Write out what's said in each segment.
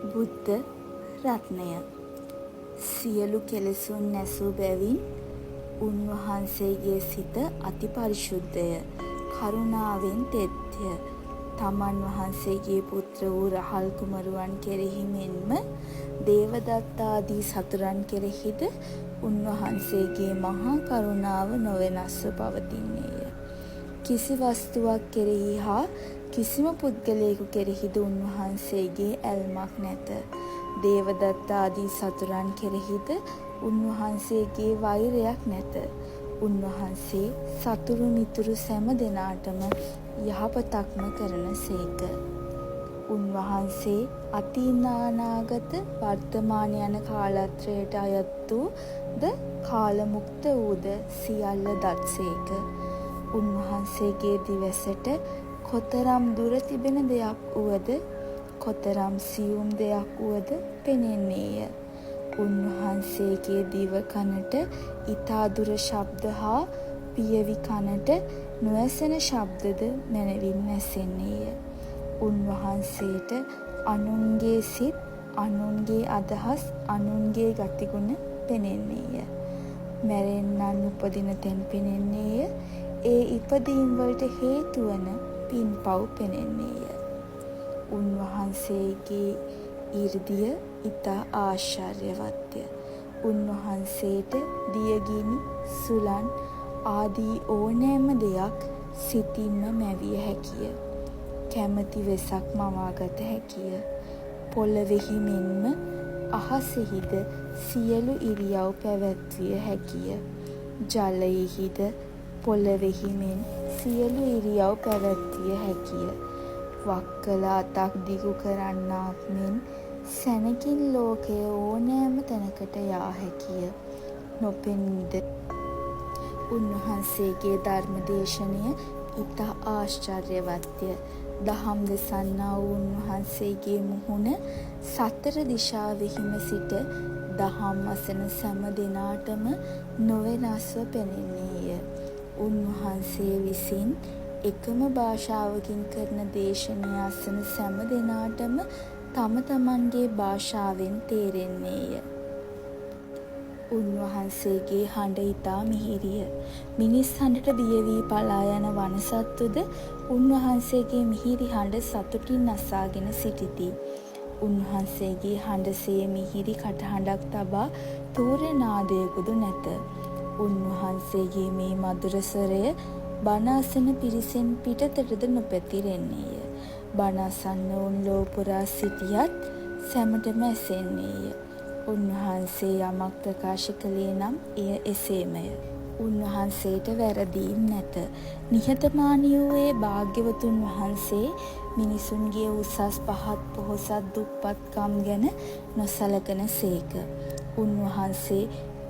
බුද්ධ රත්නය සියලු කෙලෙසුන් නැසූ බැවින් උන්වහන්සේගේ සිත අති පරිශුද්ධය, කරුණාවෙන් තෙත්ය. තමන් වහන්සේගේ පුත්‍ර වූ රහල් කුමරුවන් කෙරෙහි මෙන්ම දේවදත්ත ආදී සතුරන් කෙරෙහිද උන්වහන්සේගේ මහා කරුණාව නොවෙනස්ව පවතින්නේය. කිසි වස්තුවක් කෙරෙහි හා කිසිම පුද්ගලයෙකු කෙරෙහිද උන්වහන්සේගේ ඇල්මක් නැත. දේවදත්ත ආදී සතුරන් කෙරෙහිද උන්වහන්සේගේ වෛරයක් නැත. උන්වහන්සේ සතුරු මිතුරු සෑම දෙනාටම යහපතක්ම කරන සේක. උන්වහන්සේ අතීනානාගත වර්තමාන යන කාලත්‍රයට අයත් වූද කාලමුක්ත වූද සියල්ල දත්සේක. උන්වහන්සේගේ දිවසට කොතරම් දුර තිබෙන දෙයක් වුවද කොතරම් සියුම් දෙයක් වුවද පෙනෙන්නේය. උන්වහන්සේගේ දිව කනට ඊතා දුර ශබ්ද හා පියවි කනට නොඇසෙන ශබ්දද මැනවින් ඇසෙන්නේය. උන්වහන්සේට අනුන්ගේ සිත්, අනුන්ගේ අදහස්, අනුන්ගේ ගතිගුණ පෙනෙන්නේය. මැරෙන්නන් උපදින තැන් පෙනෙන්නේය. ඒ ඉපදීම් වලට හේතු වන පින්පව් පෙනෙන්නේය. උන්වහන්සේගේ 이르දිය ඊතා ආශ්චර්යවත්ය. උන්වහන්සේට දියගිනි, සුළං ආදී ඕනෑම දෙයක් සිතින්ම මැවිය හැකිය. කැමැති වෙසක් මවාගත හැකිය. පොළොවෙහි මෙන්ම අහසෙහිද සියලු ඉරියව් පැවැත්විය හැකිය. ජලයෙහිද පොළොවෙහි මෙන් සියලු ඉරියව් පැවැත්විය හැකිය. වක්කල අතක් දිගු කරන්නාක් මෙන් සැනකින් ලෝකයේ ඕනෑම තැනකට යා හැකිය. නොපෙනීද උන්වහන්සේගේ ධර්ම දේශනය ඊතා ආශ්චර්යවත්ය. දහම් දෙසන්නා වූ උන්වහන්සේගේ මුහුණ සතර දිශාවෙහිම සිට දහම් අසන සෑම දෙනාටම නොවෙනස්ව පෙනෙන්නේය. උන්වහන්සේ විසින් එකම භාෂාවකින් කරන දේශනය අසන සෑම දෙනාටම තම තමන්ගේ භාෂාවෙන් තේරෙන්නේය. උන්වහන්සේගේ හඬ ඊතා මිහිරිය. මිනිස් හඬට බිය වී පලා යන වනසත්තුද උන්වහන්සේගේ මිහිරි හඬ සතුටින් අසාගෙන සිටිති. උන්වහන්සේගේ හඬසේ මිහිරි කටහඬක් තබා තූර්ය නාදයකුදු නැත. උන්වහන්සේගේ මේ මధుර ස්වරය බණ අසන පිරිසෙන් පිටතටද නොපැතිරෙන්නේය. බණ අසන්නවුන් ලොව පුරා සිටියත් සැමටම ඇසෙන්නේය. උන්වහන්සේ යමක් ප්‍රකාශ කළේ නම් එය එසේමය. උන්වහන්සේට වැරදීම් නැත. නිහතමානී වූයේ භාග්‍යවතුන් වහන්සේ මිනිසුන්ගේ උසස් පහත් පොහොසත් දුප්පත්කම් ගැන නොසලකන සේක. උන්වහන්සේ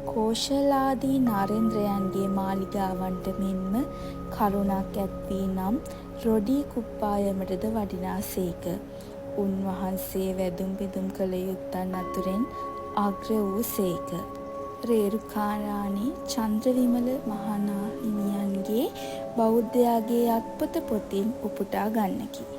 කෝශලාදී නාරේන්ද්‍රයන්ගේ මාලිගාවන්ට මෙන්ම කරුණක් ඇත්වී නම් රොඩී කුප්පායමටද වඩිනාසේක. උන්වහන්සේ වැදුම් පිදුම් කළ යුත්තන් අතුරෙන් අග්‍ර වූ සේක. රේරුකාරාණි චන්ද්‍රවිමල මහනා හිමියන්ගේ බෞද්ධයාගේ අත්පොත පොතින් උපුටා ගන්නකි.